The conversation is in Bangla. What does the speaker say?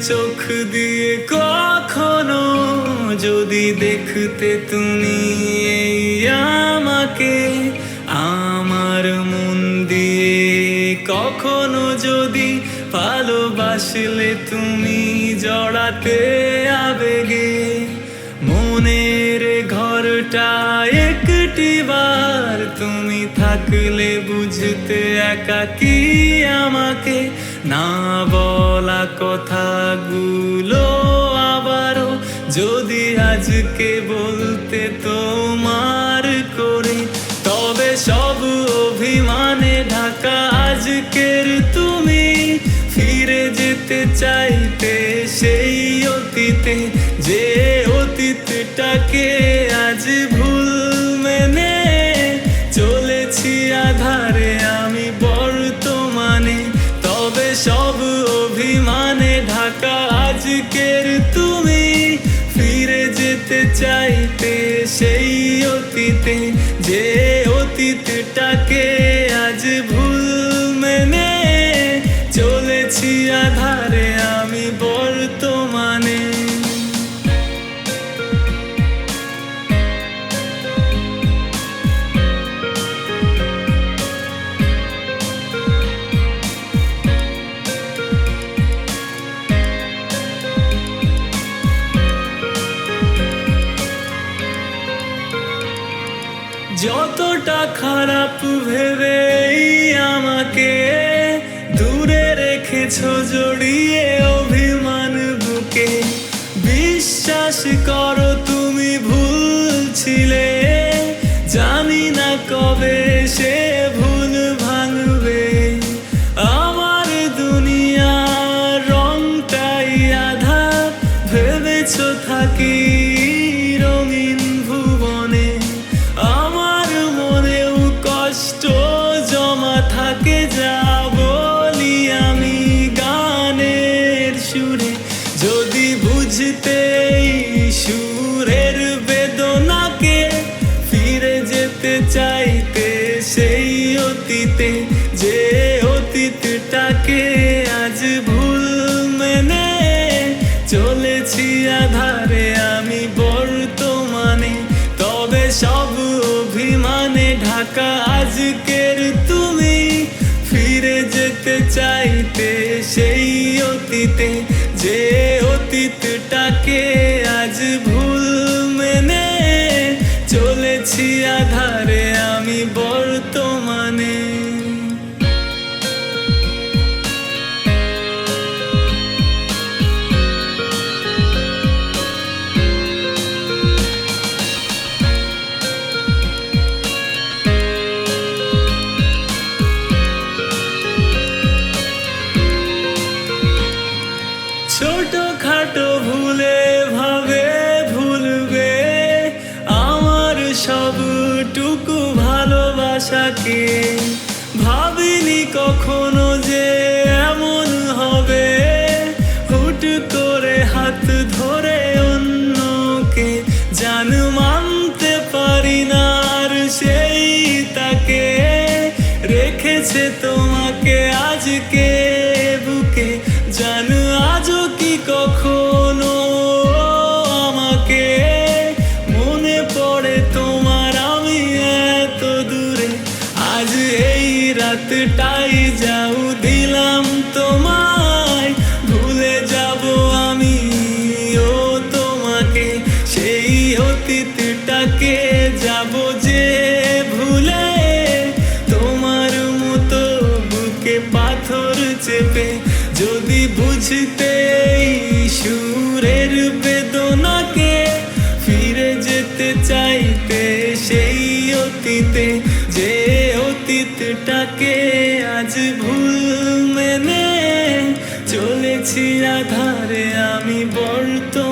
চোখ দিয়ে কখনো যদি দেখতে তুমি এই আমাকে, আমার মন দিয়ে কখনো যদি ভালোবাসলে তুমি জড়াতে আবেগে, মনের ঘরটা একটি বার তুমি থাকলে বুঝতে একাকী আমাকে, না বলা কথাগুলো আবারও যদি আজকে বলতে তোমার করে, তবে সব অভিমানে ঢাকা আজকের তুমি ফিরে যেতে চাইতে সেই অতীতে, যে অতীতটাকে আজ ভুল মেনে চলেছি আধারে আমি বর্তমানে। তবে সব অভিমানে ঢাকা আজকের তুমি ফিরে যেতে চাইতে সেই অতীতে, যে অতীতটাকে আজ ভুল মেনে চলেছি আধারে আমি বর্তমানে। যতটা খারাপ ভেবে আমাকে দূরে রেখেছো জড়িয়ে অভিমান বুকে, বিশ্বাস করো তুমি ভুলছিলে, জানি না কবে সে ভুল ভাঙবে। আমার দুনিয়ার রংটাই আধা ভেবেছো থাকি রঙিন ভুবনে, আমার মনেও কষ্ট জমা থাকে যা বলি আমি গানের সুরে, যদি বুঝতে সুরের বেদনাকে ফিরে যেতে চাইতে সেই অতীতে, যে অতীতটাকে আজ ভুল মেনে চলেছি আধারে আমি বর্তমানে। তবে সব অভিমানে ঢাকা আজকের তুমি ফিরে যেতে চাইতে সেই অতীতে, যে অতীতটাকে আজ ভুল মেনে চলেছি আধারে আমি বর্তমানে। ছোটখাটো ভুলে ভাবে ভুলবে আমার সবটুকু ভালোবাসাকে, ভাবিনি কখনো যে এমন হবে, হুট করে হাত ধরে অন্যকে জান মানতে পারি না আর সেই তাকে, রেখেছে তোমাকে আজকে বুকে, জান আজও কি কখনো আমাকে মনে পড়ে তোমার আমি এত দূরে, আজ এই রাতটাই যাও দিলাম তোমায়, ভুলে যাব আমি ও তোমাকে, সেই অতীতটাকে যাব যে ভুলে, তোমার মতো বুকে পাথর চেপে, যদি বুঝতে সুরের বেদনাকে ফিরে যেতে চাইতে সেই অতীতে, যে অতীতটাকে আজ ভুল মেনে চলেছি আধারে আমি বর্তমানে।